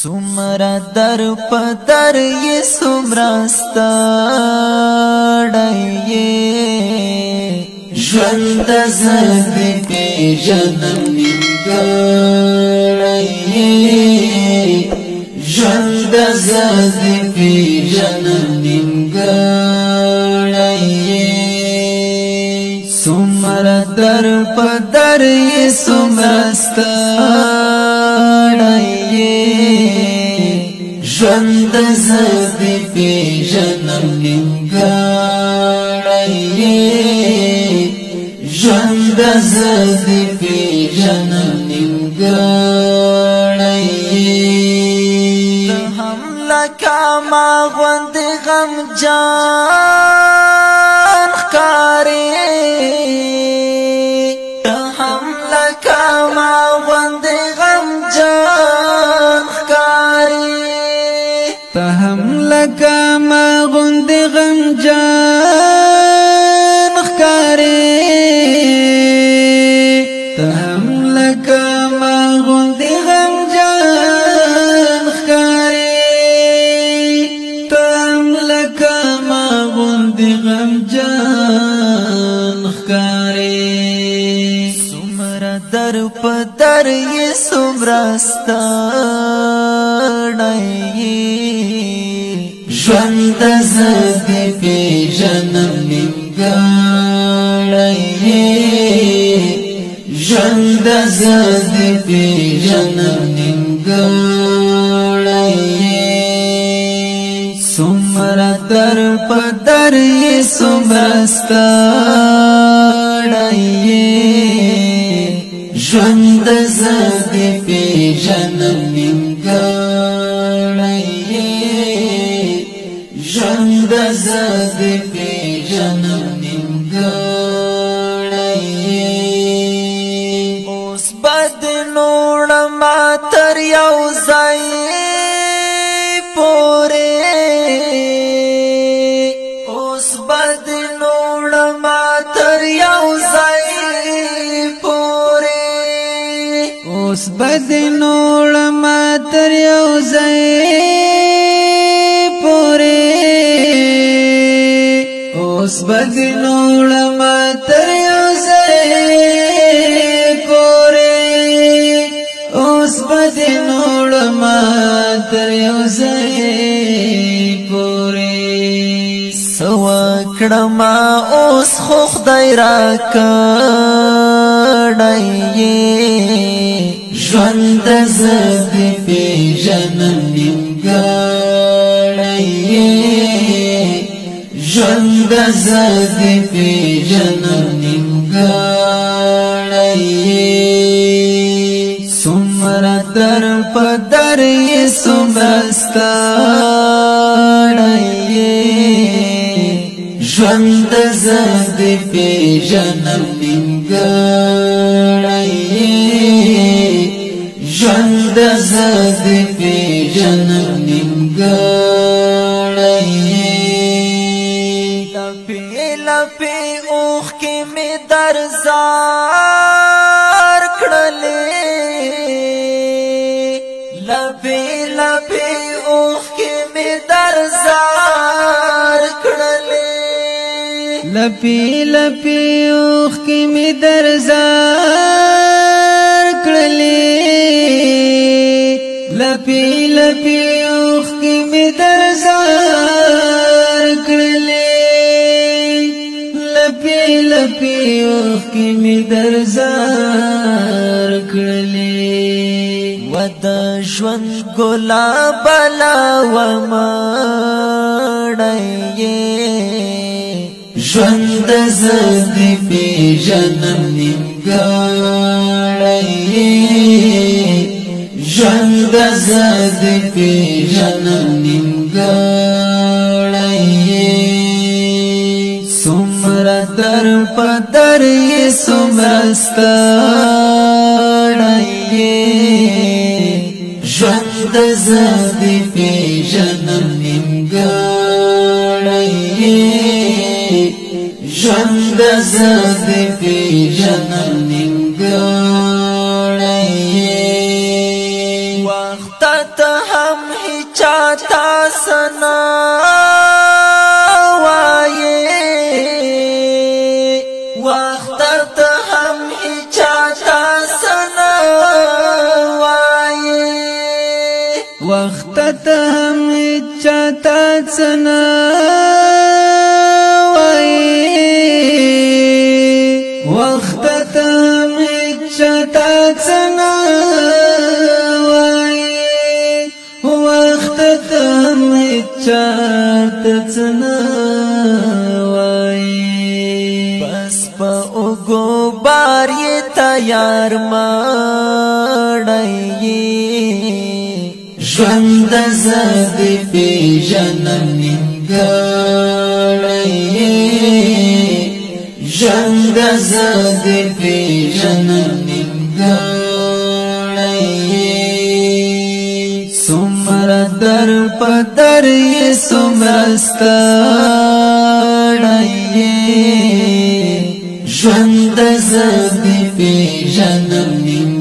سمرا در پدر یہ سمرا ستاڑیے ژوند زد پی جنم نیمګړیے ژوند زد پی جنم نیمګړیے سمرا در پدر یہ سمرا ستاڑیے ژوند زد پی جنم نیمګړیے ژوند زد پی جنم نیمګړیے هم لکه ما غوند غم جان ښکارې هم لکه ما غوند غم جان ښکارې هم لکه ما غوند غم جان ښکارې هم لکه ما غوند غم جان ښکارې هم لکه ما غوند غم جان ښکارې سمرا در پدر یہ سمرا ستاڑیے ژوند زد پی جنم نیمګړیے ژوند زد پی جنم نیمګړیے سمرا در پدر یہ سمرا ستاڑیے ژوند زد پی جنم نیمګړیے ژوند زد پی جنم نیمګړیے اوس بد نوړ ما تر یو ځای پورې اوس بد نوړ ما تر یو ځای پورې اوس بد نوړ ما تر یو ځای پورې اوس بد نوړ ما تر یو ځای پورې اوس بد نوړ ما تر یو ځای پورې سوا کړم اوس خو خدای را کړیے ژوند زد پی جنم نیمګړیے ژوند زد پی جنم نیمګړیے سمرا در پدر یہ سمرا ستاڑیے ژوند زد پی جنم نیمګړیے ژوند زد پی جنم نیمګړیے لپی لپی اوخ کی می در زار کړلې لپی لپی اوخ کی می در زار کړلې لپی لپی اوخ کی می در زار کړلې لپی لپی اوخ کی می در زار کړلې لپی لپی اوخ کی می در زار کړلې ود ژوند ګلاب لا و مړیے ژوند زد پی جنم نیمګړیے ژوند زد پی جنم نیمګړیے سمرا در پدر یہ سمرا ستاڑیے ژوند زد پی جنم نیمګړیے ژوند زد پی جنم نیمګړیے وخت ته چاہتا سنا وائے وقت تا ہم ہی چاہتا سنا وائے وقت تا ہم ہی چاہتا سنا وقت تم چتا سنا وای وقت تم چتا سنا وای بس پا اگو بار یہ تیار مڑائی ژوند زد پی جنم نگاڑی ژوند زد پی جنم نگاڑی سمر در پدر یہ سمرستاڑی ژوند زد پی جنم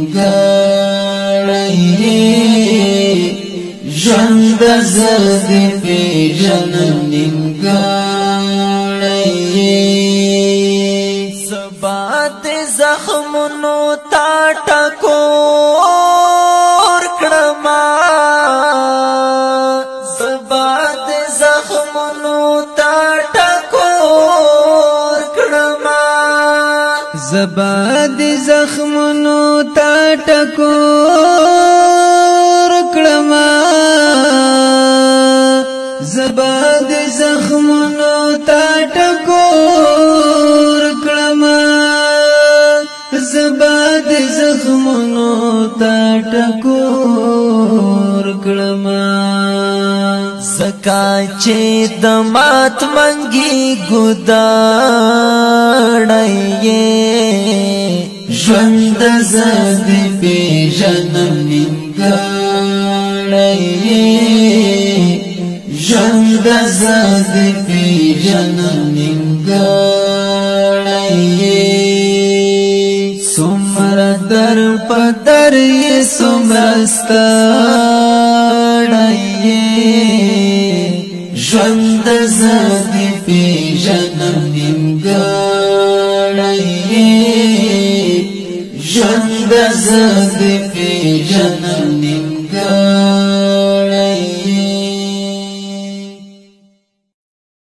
نگاڑی ژوند زد پی جنم نگاڑی سبات زخمونو تا ٹکور کڑما سبات زخمونو تا ٹکور کڑما زباد زخمونو تا ٹکور کڑما زباد زخمونو تا ټکور کړما زباد زخمونو تا ټکور کړما زکا چې د مات منګي ګداړې ژوند زد په جنم نګاړې ژوند زد پی جنم نگاڑی سمر در پدر یہ سمرستاڑی ژوند زد پی جنم نگاڑی ژوند زد پی جنم